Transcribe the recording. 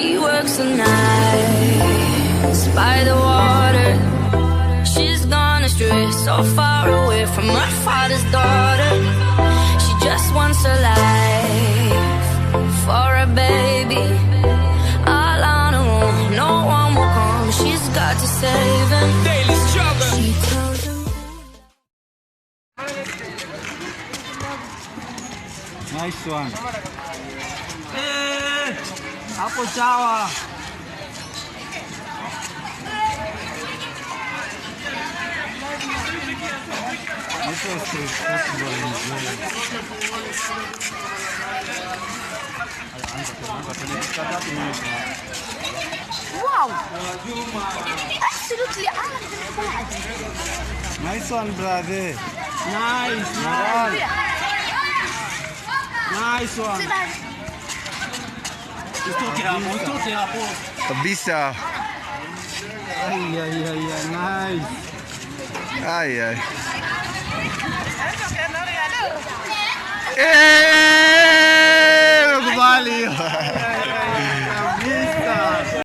She works the nights by the water. She's gone astray, so far away from her father's daughter. She just wants a life for a baby. All on her own, no one will come. She's got to save him. Daily struggle. She tells him. Nice one. Hey, hapo sawa. This was possible in Israel. Wow! Absolutely, Nice one, brother. Nice, Nice. nice one. Usitoke hapo. Kabisa. Ay, ay, ay, ay, nice. Ay, ay. Eh!